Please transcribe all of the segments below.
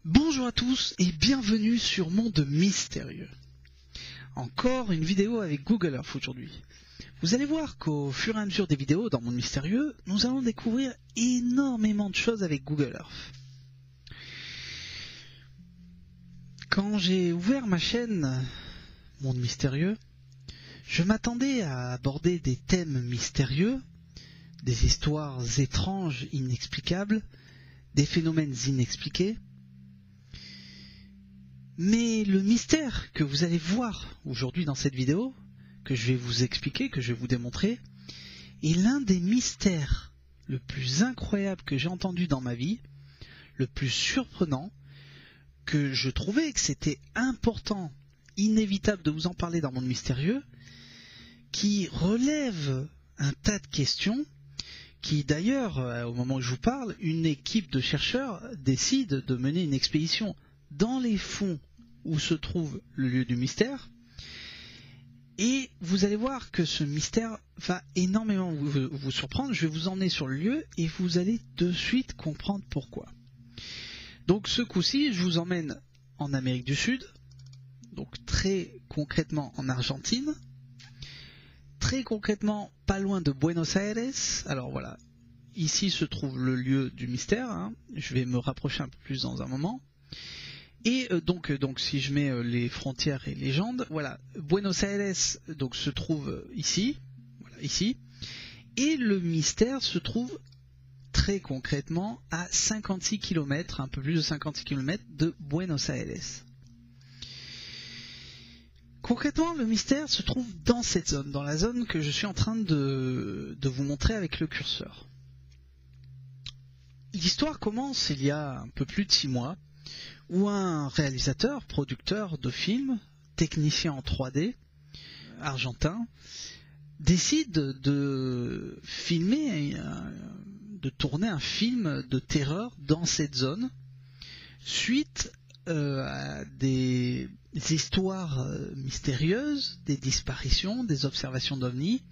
Bonjour à tous et bienvenue sur Monde Mystérieux. Encore une vidéo avec Google Earth aujourd'hui. Vous allez voir qu'au fur et à mesure des vidéos dans Monde Mystérieux, nous allons découvrir énormément de choses avec Google Earth. Quand j'ai ouvert ma chaîne Monde Mystérieux, je m'attendais à aborder des thèmes mystérieux, des histoires étranges, inexplicables, des phénomènes inexpliqués. Mais le mystère que vous allez voir aujourd'hui dans cette vidéo, que je vais vous expliquer, que je vais vous démontrer, est l'un des mystères le plus incroyable que j'ai entendu dans ma vie, le plus surprenant, que je trouvais que c'était important, inévitable de vous en parler dans Monde Mystérieux, qui relève un tas de questions, qui d'ailleurs, au moment où je vous parle, une équipe de chercheurs décide de mener une expédition dans les fonds où se trouve le lieu du mystère, et vous allez voir que ce mystère va énormément vous surprendre. Je vais vous emmener sur le lieu et vous allez de suite comprendre pourquoi. Donc ce coup-ci, je vous emmène en Amérique du Sud, donc très concrètement en Argentine, très concrètement pas loin de Buenos Aires. Alors voilà, ici se trouve le lieu du mystère, hein. Je vais me rapprocher un peu plus dans un moment. Et donc si je mets les frontières et légendes, voilà, Buenos Aires donc se trouve ici, voilà, ici, et le mystère se trouve très concrètement à 56 km, un peu plus de 56 km de Buenos Aires. Concrètement, le mystère se trouve dans cette zone, dans la zone que je suis en train de vous montrer avec le curseur. L'histoire commence il y a un peu plus de 6 mois, où un réalisateur, producteur de films, technicien en 3D, argentin, décide de filmer, de tourner un film de terreur dans cette zone, suite à des histoires mystérieuses, des disparitions, des observations d'ovnis,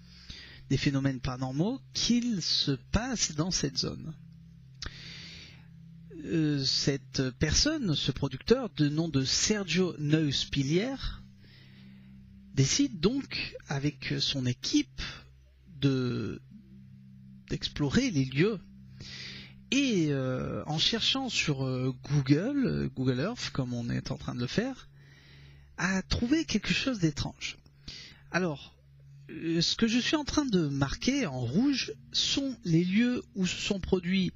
des phénomènes paranormaux qu'il se passe dans cette zone. Cette personne, ce producteur, de nom de Sergio Neuspilier, décide donc avec son équipe d'explorer les lieux. Et en cherchant sur Google Earth, comme on est en train de le faire, a trouvé quelque chose d'étrange. Alors, ce que je suis en train de marquer en rouge sont les lieux où se sont produits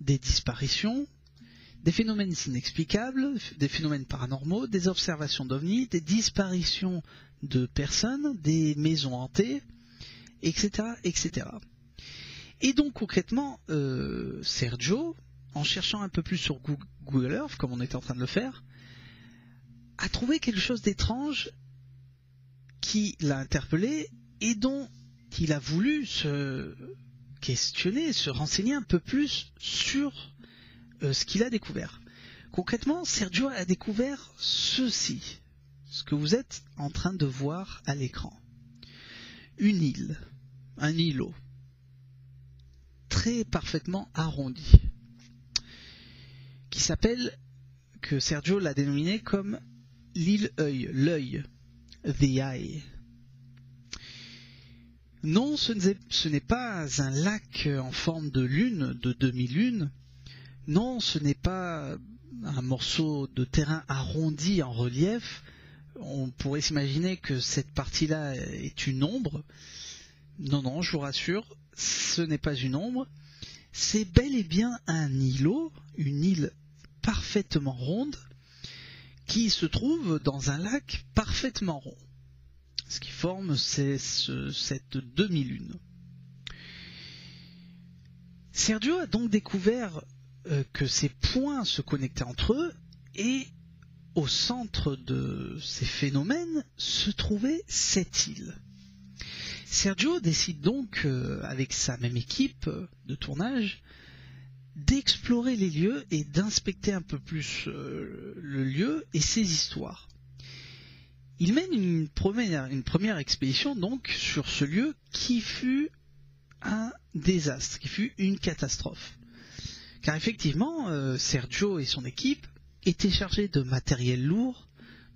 des disparitions, des phénomènes inexplicables, des phénomènes paranormaux, des observations d'ovnis, des disparitions de personnes, des maisons hantées, etc., etc. Et donc concrètement, Sergio, en cherchant un peu plus sur Google Earth, comme on était en train de le faire, a trouvé quelque chose d'étrange qui l'a interpellé et dont il a voulu se questionner, se renseigner un peu plus sur ce qu'il a découvert. Concrètement, Sergio a découvert ceci, ce que vous êtes en train de voir à l'écran. Une île, un îlot, très parfaitement arrondi, qui s'appelle, que Sergio l'a dénominé comme l'île œil, l'œil, the eye. Non, ce n'est pas un lac en forme de lune, de demi-lune. Non, ce n'est pas un morceau de terrain arrondi en relief. On pourrait s'imaginer que cette partie-là est une ombre. Non, non, je vous rassure, ce n'est pas une ombre. C'est bel et bien un îlot, une île parfaitement ronde, qui se trouve dans un lac parfaitement rond. Ce qui forme cette demi-lune. Sergio a donc découvert que ces points se connectaient entre eux, et au centre de ces phénomènes se trouvait cette île. Sergio décide donc, avec sa même équipe de tournage, d'explorer les lieux et d'inspecter un peu plus le lieu et ses histoires. Il mène une première expédition donc sur ce lieu qui fut un désastre, qui fut une catastrophe. Car effectivement, Sergio et son équipe était chargé de matériel lourd,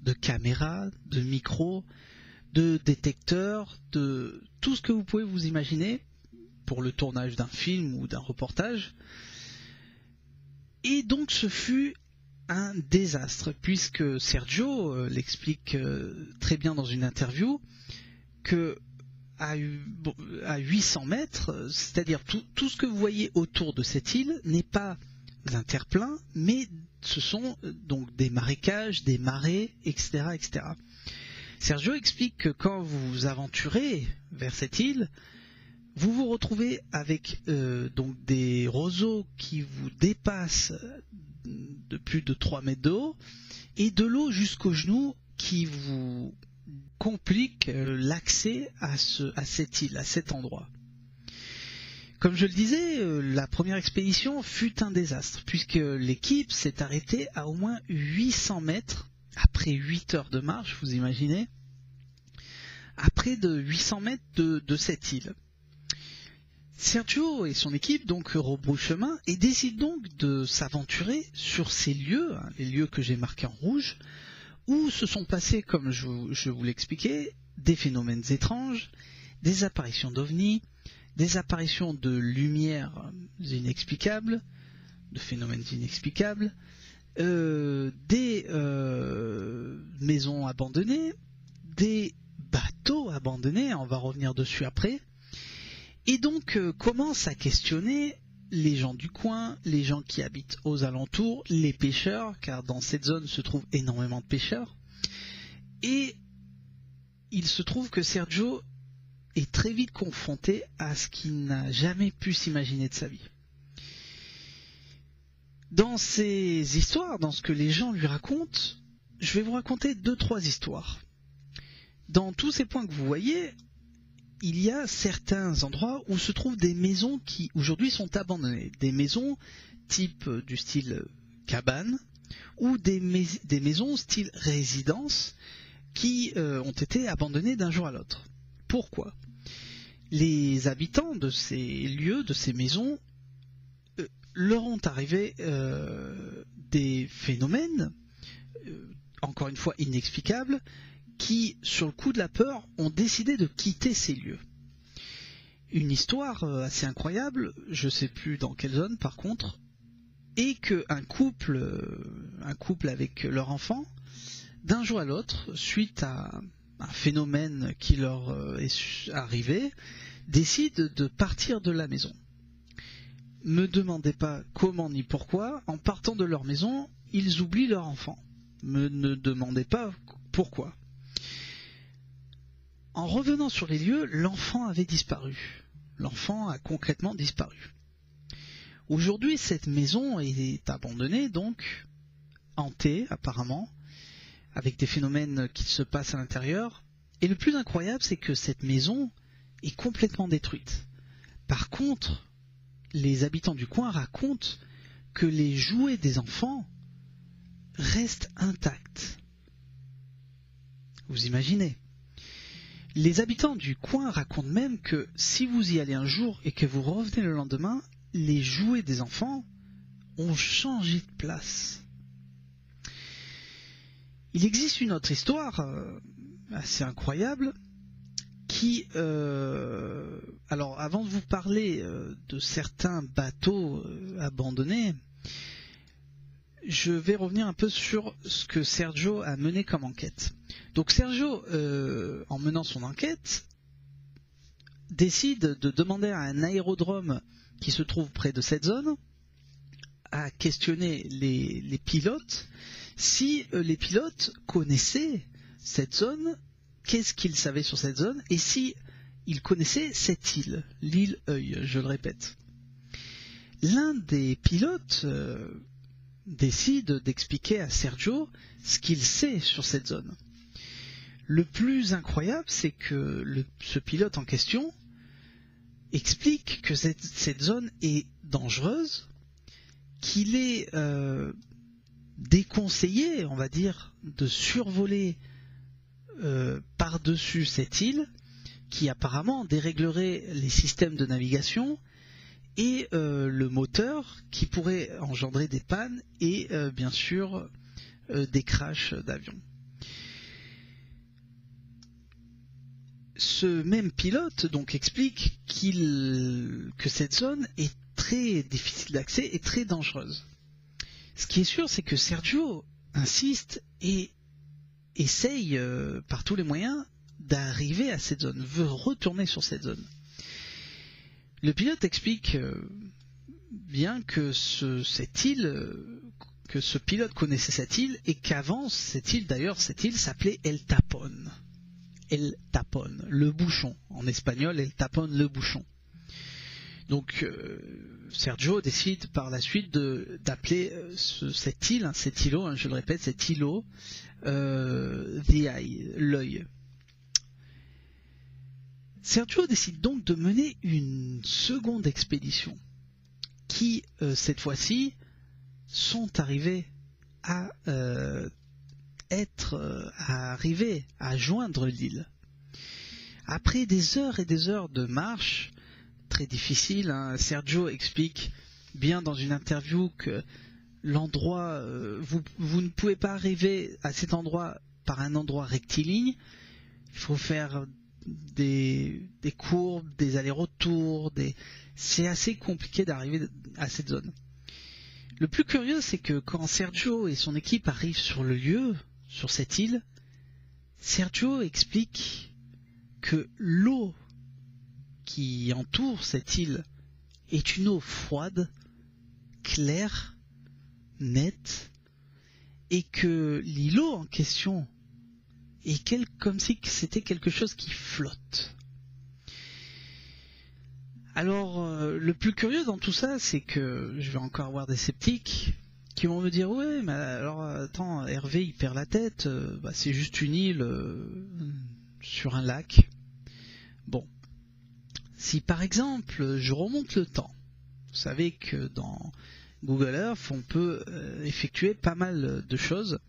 de caméras, de micros, de détecteurs, de tout ce que vous pouvez vous imaginer pour le tournage d'un film ou d'un reportage. Et donc ce fut un désastre, puisque Sergio l'explique très bien dans une interview, que à 800 mètres, c'est-à-dire tout ce que vous voyez autour de cette île n'est pas un terre-plein, mais ce sont donc des marécages, des marais, etc., etc. Sergio explique que quand vous vous aventurez vers cette île, vous vous retrouvez avec donc des roseaux qui vous dépassent de plus de 3 mètres de haut et de l'eau jusqu'aux genoux qui vous complique l'accès à cette île, à cet endroit. Comme je le disais, la première expédition fut un désastre puisque l'équipe s'est arrêtée à au moins 800 mètres après 8 heures de marche, vous imaginez, à près de 800 mètres de cette île. Sergio et son équipe donc rebroussent chemin et décident donc de s'aventurer sur ces lieux, les lieux que j'ai marqués en rouge, où se sont passés, comme je vous l'expliquais, des phénomènes étranges, des apparitions d'ovnis, des apparitions de lumières inexplicables, de phénomènes inexplicables, des maisons abandonnées, des bateaux abandonnés, on va revenir dessus après, et donc commence à questionner les gens du coin, les gens qui habitent aux alentours, les pêcheurs, car dans cette zone se trouvent énormément de pêcheurs. Et il se trouve que Sergio est très vite confronté à ce qu'il n'a jamais pu s'imaginer de sa vie. Dans ces histoires, dans ce que les gens lui racontent, je vais vous raconter 2-3 histoires. Dans tous ces points que vous voyez, il y a certains endroits où se trouvent des maisons qui aujourd'hui sont abandonnées. Des maisons type du style cabane ou des maisons style résidence qui ont été abandonnées d'un jour à l'autre. Pourquoi ? Les habitants de ces lieux, de ces maisons, leur ont arrivé des phénomènes, encore une fois inexplicables, qui, sur le coup de la peur, ont décidé de quitter ces lieux. Une histoire assez incroyable, je ne sais plus dans quelle zone par contre, est qu'un couple avec leur enfant, d'un jour à l'autre, suite à un phénomène qui leur est arrivé, décide de partir de la maison. Ne me demandez pas comment ni pourquoi, en partant de leur maison, ils oublient leur enfant. Ne demandez pas pourquoi. En revenant sur les lieux, l'enfant avait disparu. L'enfant a concrètement disparu. Aujourd'hui, cette maison est abandonnée, donc hantée apparemment, avec des phénomènes qui se passent à l'intérieur. Et le plus incroyable, c'est que cette maison est complètement détruite. Par contre, les habitants du coin racontent que les jouets des enfants restent intacts. Vous imaginez ? Les habitants du coin racontent même que si vous y allez un jour et que vous revenez le lendemain, les jouets des enfants ont changé de place. Il existe une autre histoire assez incroyable qui... alors avant de vous parler de certains bateaux abandonnés, je vais revenir un peu sur ce que Sergio a mené comme enquête. Donc Sergio, en menant son enquête, décide de demander à un aérodrome qui se trouve près de cette zone à questionner les pilotes si les pilotes connaissaient cette zone, qu'est-ce qu'ils savaient sur cette zone et si ils connaissaient cette île, l'île Œil, je le répète. L'un des pilotes décide d'expliquer à Sergio ce qu'il sait sur cette zone. Le plus incroyable, c'est que ce pilote en question explique que cette zone est dangereuse, qu'il est déconseillé, on va dire, de survoler par-dessus cette île, qui apparemment déréglerait les systèmes de navigation et le moteur qui pourrait engendrer des pannes et bien sûr des crashs d'avions. Ce même pilote donc explique que cette zone est très difficile d'accès et très dangereuse. Ce qui est sûr, c'est que Sergio insiste et essaye par tous les moyens d'arriver à cette zone, veut retourner sur cette zone. Le pilote explique bien que cette île, que ce pilote connaissait cette île et qu'avant cette île s'appelait El Tapón. El Tapón, le bouchon. En espagnol, El Tapón, le bouchon. Donc Sergio décide par la suite d'appeler cet îlot, je le répète, cet îlot, The Eye, l'œil. Sergio décide donc de mener une seconde expédition qui, cette fois-ci, sont arrivés à joindre l'île. Après des heures et des heures de marche, très difficile, Sergio explique bien dans une interview que l'endroit, vous ne pouvez pas arriver à cet endroit par un endroit rectiligne, il faut faire des courbes, des allers-retours, c'est assez compliqué d'arriver à cette zone. Le plus curieux, c'est que quand Sergio et son équipe arrivent sur le lieu, sur cette île, Sergio explique que l'eau qui entoure cette île est une eau froide, claire, nette, et que l'îlot en question est comme si c'était quelque chose qui flotte. Alors, le plus curieux dans tout ça, c'est que je vais encore avoir des sceptiques qui vont me dire « Ouais, mais alors, attends, Hervé, il perd la tête, c'est juste une île sur un lac. » Bon, si par exemple, je remonte le temps, vous savez que dans Google Earth, on peut effectuer pas mal de choses.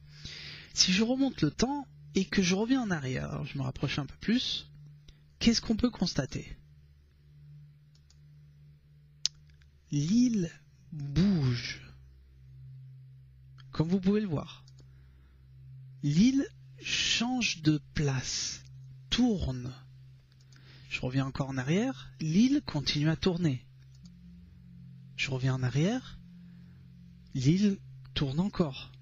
Si je remonte le temps et que je reviens en arrière, alors je me rapproche un peu plus, qu'est-ce qu'on peut constater ? L'île bouge, comme vous pouvez le voir. L'île change de place, tourne. Je reviens encore en arrière, l'île continue à tourner. Je reviens en arrière, l'île tourne encore,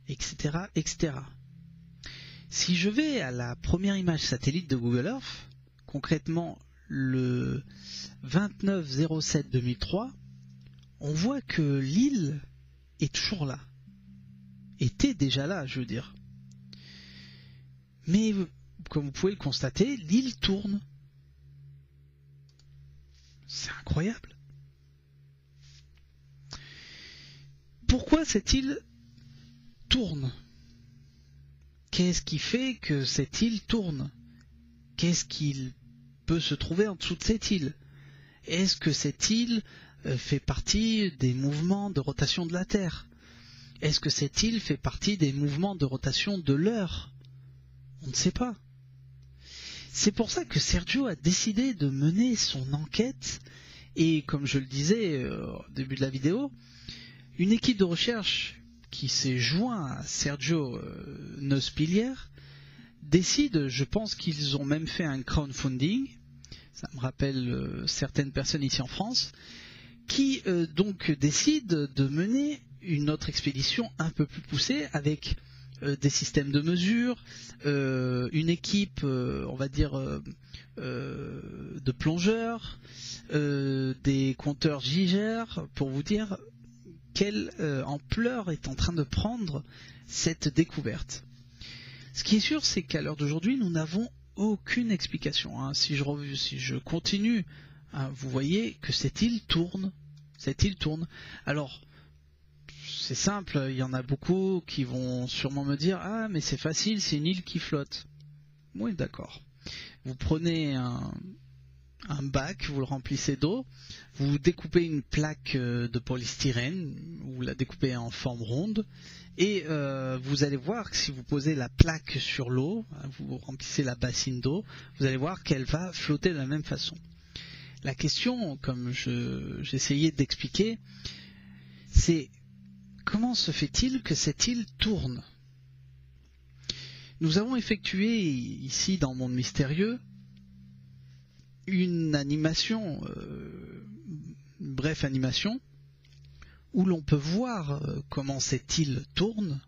etc., etc. Si je vais à la première image satellite de Google Earth, concrètement le 29/07/2003, on voit que l'île est toujours là. Était déjà là, je veux dire. Mais, comme vous pouvez le constater, l'île tourne. C'est incroyable. Pourquoi cette île tourne ? Qu'est-ce qui fait que cette île tourne ? Qu'est-ce qu'il peut se trouver en dessous de cette île ? Est-ce que cette île fait partie des mouvements de rotation de la Terre ? Est-ce que cette île fait partie des mouvements de rotation de l'heure ? On ne sait pas. C'est pour ça que Sergio a décidé de mener son enquête et, comme je le disais au début de la vidéo, une équipe de recherche qui s'est joint à Sergio Nospilier décide, je pense qu'ils ont même fait un crowdfunding, ça me rappelle certaines personnes ici en France, qui donc décident de mener une autre expédition un peu plus poussée avec des systèmes de mesure, une équipe, on va dire, de plongeurs, des compteurs Geiger, pour vous dire quelle ampleur est en train de prendre cette découverte. Ce qui est sûr, c'est qu'à l'heure d'aujourd'hui, nous n'avons aucune explication. Si je continue, vous voyez que cette île tourne. Cette île tourne. Alors, c'est simple, il y en a beaucoup qui vont sûrement me dire « Ah, mais c'est facile, c'est une île qui flotte. » Oui, d'accord. Vous prenez un bac, vous le remplissez d'eau, vous découpez une plaque de polystyrène, vous la découpez en forme ronde, et vous allez voir que si vous posez la plaque sur l'eau, vous remplissez la bassine d'eau, vous allez voir qu'elle va flotter de la même façon. La question, comme j'essayais d'expliquer, c'est comment se fait-il que cette île tourne? Nous avons effectué ici dans Monde Mystérieux une animation, une brève animation, où l'on peut voir comment cette île tourne,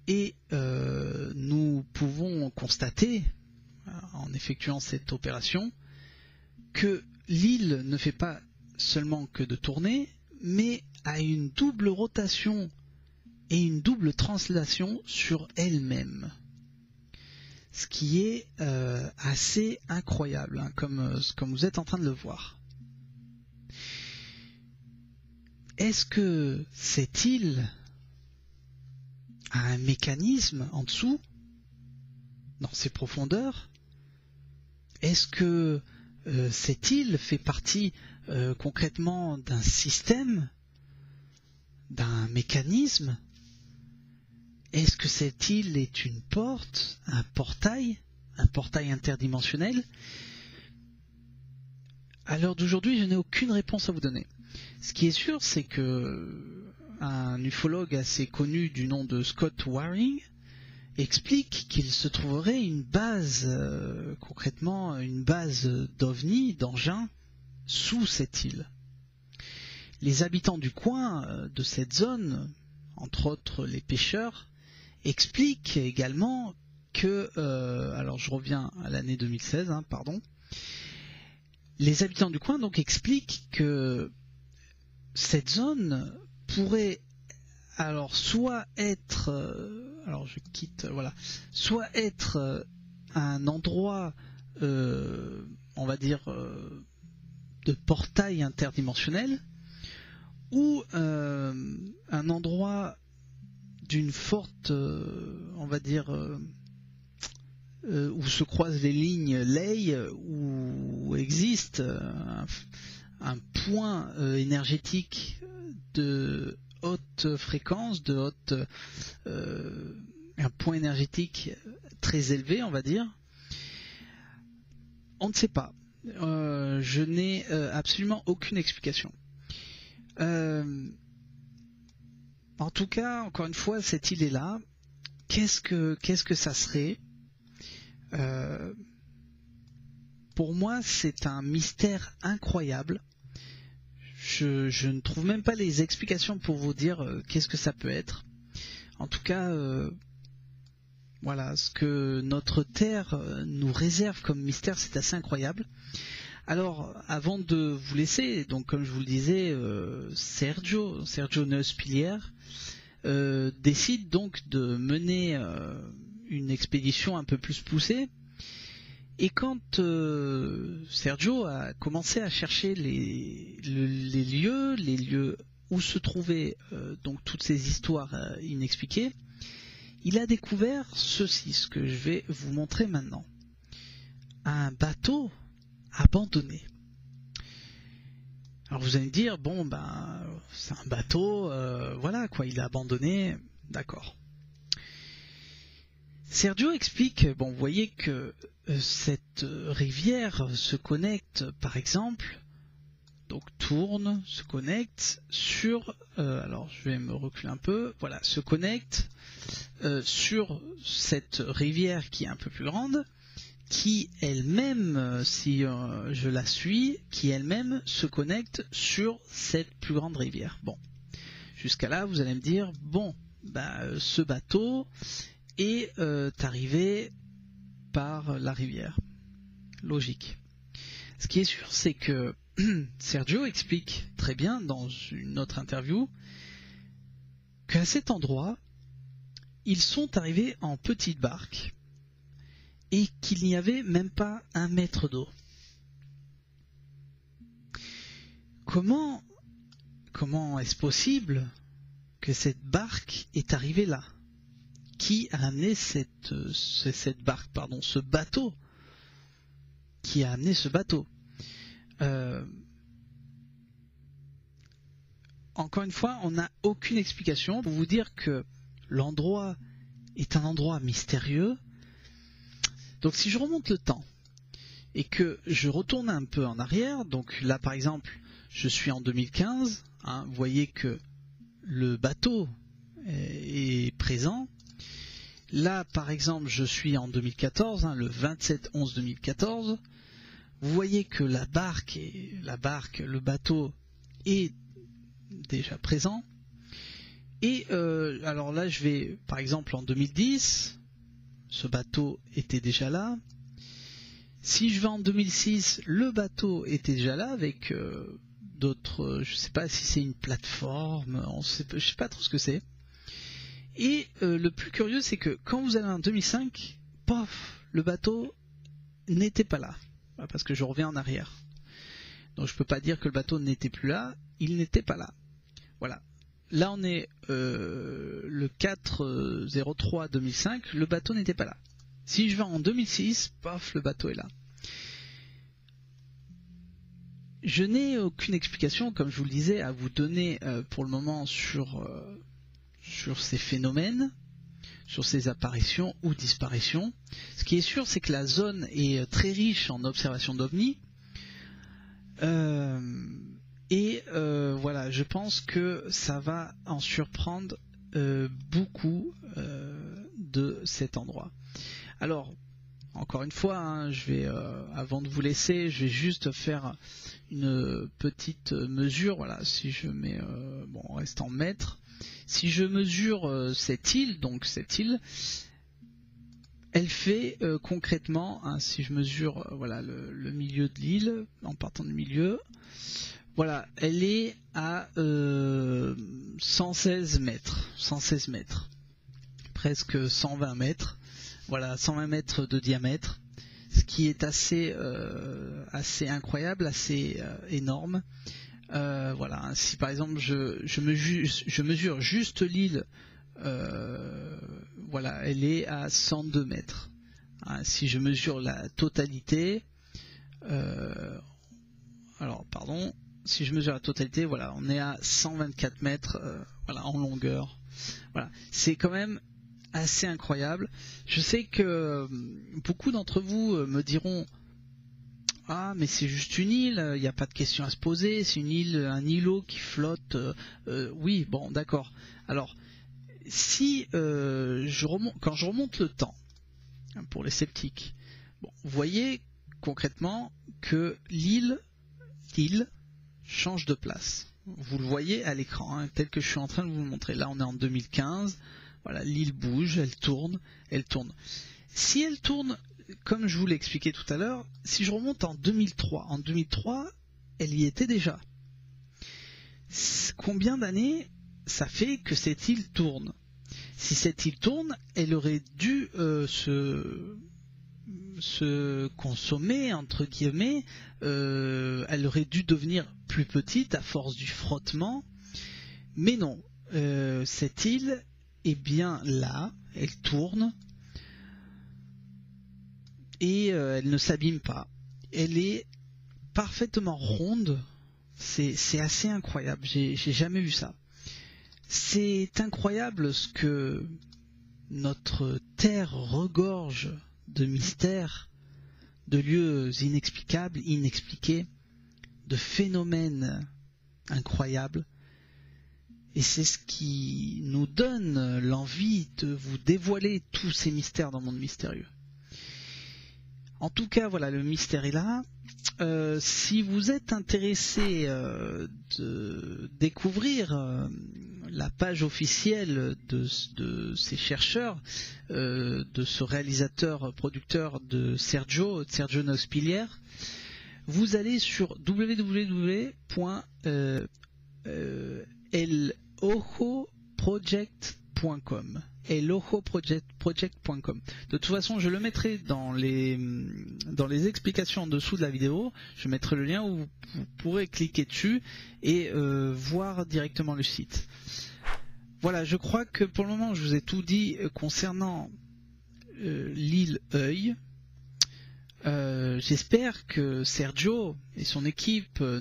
et nous pouvons constater, en effectuant cette opération, que l'île ne fait pas seulement que de tourner, mais a une double rotation et une double translation sur elle-même. Ce qui est assez incroyable, hein, comme vous êtes en train de le voir. Est-ce que cette île a un mécanisme en dessous, dans ses profondeurs? Est-ce que cette île fait partie concrètement d'un système, d'un mécanisme? Est-ce que cette île est une porte, un portail interdimensionnel? À l'heure d'aujourd'hui, je n'ai aucune réponse à vous donner. Ce qui est sûr, c'est que un ufologue assez connu du nom de Scott Waring explique qu'il se trouverait une base, concrètement une base d'OVNI, d'engins, sous cette île. Les habitants du coin, de cette zone, entre autres les pêcheurs, expliquent également que, alors je reviens à l'année 2016, hein, pardon, les habitants du coin donc expliquent que cette zone pourrait alors soit être, alors je quitte, voilà, soit être un endroit, on va dire, de portail interdimensionnel, ou un endroit d'une forte, on va dire, où se croisent les lignes Ley, où existe un point énergétique de haute fréquence, un point énergétique très élevé, on va dire. On ne sait pas. Je n'ai absolument aucune explication. En tout cas, encore une fois, cette île est là. Qu'est-ce que ça serait? Pour moi, c'est un mystère incroyable. Je ne trouve même pas les explications pour vous dire qu'est-ce que ça peut être. En tout cas, voilà, ce que notre Terre nous réserve comme mystère, c'est assez incroyable. Alors, avant de vous laisser, donc comme je vous le disais, Sergio Neuspilier décide donc de mener une expédition un peu plus poussée. Et quand Sergio a commencé à chercher les lieux où se trouvaient donc toutes ces histoires inexpliquées, il a découvert ceci, ce que je vais vous montrer maintenant. Un bateau abandonné. Alors vous allez me dire, bon ben c'est un bateau, voilà quoi, il est abandonné, d'accord. Sergio explique, bon vous voyez que cette rivière se connecte par exemple, donc tourne, se connecte sur, alors je vais me reculer un peu, voilà, se connecte sur cette rivière qui est un peu plus grande, qui elle-même, si je la suis, qui elle-même se connecte sur cette plus grande rivière. Bon, jusqu'à là vous allez me dire, bon, bah, ce bateau est arrivé par la rivière. Logique. Ce qui est sûr, c'est que Sergio explique très bien dans une autre interview qu'à cet endroit, ils sont arrivés en petite barque et qu'il n'y avait même pas 1 mètre d'eau. Comment est-ce possible que cette barque est arrivée là? Qui a amené cette barque, pardon, ce bateau? Qui a amené ce bateau? Encore une fois, on n'a aucune explication pour vous dire que l'endroit est un endroit mystérieux. Donc si je remonte le temps et que je retourne un peu en arrière, donc là par exemple je suis en 2015, hein, vous voyez que le bateau est présent. Là par exemple je suis en 2014, hein, le 27/11/2014, vous voyez que le bateau est déjà présent. Et alors là je vais par exemple en 2010, ce bateau était déjà là. Si je vais en 2006, le bateau était déjà là avec d'autres, je ne sais pas si c'est une plateforme, je ne sais pas trop ce que c'est. Et le plus curieux, c'est que quand vous allez en 2005, pof, le bateau n'était pas là, parce que je reviens en arrière. Donc je ne peux pas dire que le bateau n'était plus là, il n'était pas là. Voilà. Là on est le 4/03/2005, le bateau n'était pas là. Si je vais en 2006, paf, le bateau est là. Je n'ai aucune explication, comme je vous le disais, à vous donner pour le moment sur ces phénomènes, sur ces apparitions ou disparitions. Ce qui est sûr, c'est que la zone est très riche en observations d'OVNI. Voilà, je pense que ça va en surprendre beaucoup de cet endroit. Alors, encore une fois, hein, je vais, avant de vous laisser, je vais juste faire une petite mesure. Voilà, si je mets, bon, on reste en mètres. Si je mesure cette île, donc cette île, elle fait concrètement, hein, si je mesure, voilà, le milieu de l'île, en partant du milieu, voilà, elle est à 116 mètres, presque 120 mètres. Voilà, 120 mètres de diamètre, ce qui est assez incroyable, assez énorme. Voilà, si par exemple je mesure juste l'île, voilà, elle est à 102 mètres. Hein, si je mesure la totalité, si je mesure la totalité, voilà, on est à 124 mètres, voilà, en longueur. Voilà, c'est quand même assez incroyable. Je sais que beaucoup d'entre vous me diront: ah, mais c'est juste une île, il n'y a pas de question à se poser, c'est une île, un îlot qui flotte. Oui, bon, d'accord. Alors, si quand je remonte le temps, hein, pour les sceptiques, bon, vous voyez concrètement que l'île change de place. Vous le voyez à l'écran, hein, tel que je suis en train de vous le montrer. Là, on est en 2015. Voilà, l'île bouge, elle tourne. Si elle tourne, comme je vous l'ai expliqué tout à l'heure, si je remonte en 2003, elle y était déjà. Combien d'années ça fait que cette île tourne? Si cette île tourne, elle aurait dû se consommer, entre guillemets, elle aurait dû devenir plus petite à force du frottement, mais non, cette île est bien là, elle tourne, et elle ne s'abîme pas, elle est parfaitement ronde. C'est assez incroyable, j'ai jamais vu ça. C'est incroyable ce que notre terre regorge de mystères, de lieux inexplicables, inexpliqués, de phénomènes incroyables. Et c'est ce qui nous donne l'envie de vous dévoiler tous ces mystères dans le monde mystérieux. En tout cas, voilà, le mystère est là. Si vous êtes intéressé de découvrir la page officielle de ces chercheurs, de ce réalisateur producteur de Sergio Nospilière, vous allez sur www.elojoproject.com. elojoproject.com. De toute façon, je le mettrai dans les explications en dessous de la vidéo. Je mettrai le lien où vous pourrez cliquer dessus et voir directement le site. Voilà, je crois que pour le moment, je vous ai tout dit concernant l'île Œil. J'espère que Sergio et son équipe vont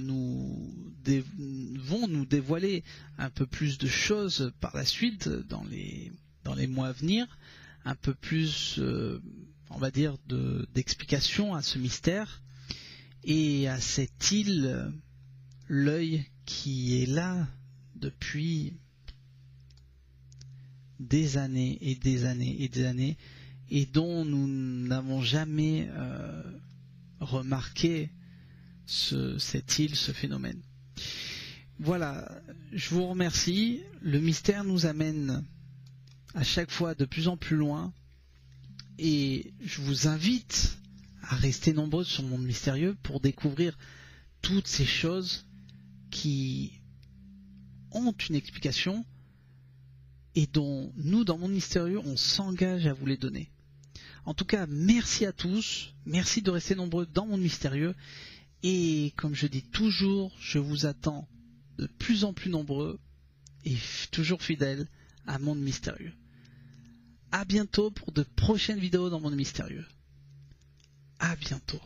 nous dévoiler un peu plus de choses par la suite dans les mois à venir, un peu plus, on va dire, d'explications à ce mystère. et à cette île, l'œil qui est là depuis des années et des années et des années, et dont nous n'avons jamais remarqué cette île, ce phénomène. Voilà, je vous remercie. Le mystère nous amène à chaque fois de plus en plus loin, et je vous invite à rester nombreux sur Monde Mystérieux pour découvrir toutes ces choses qui ont une explication et dont nous, dans Monde Mystérieux, on s'engage à vous les donner. En tout cas, merci à tous, merci de rester nombreux dans Monde Mystérieux, et comme je dis toujours, je vous attends de plus en plus nombreux et toujours fidèles à Monde Mystérieux. À bientôt pour de prochaines vidéos dans Monde Mystérieux. À bientôt.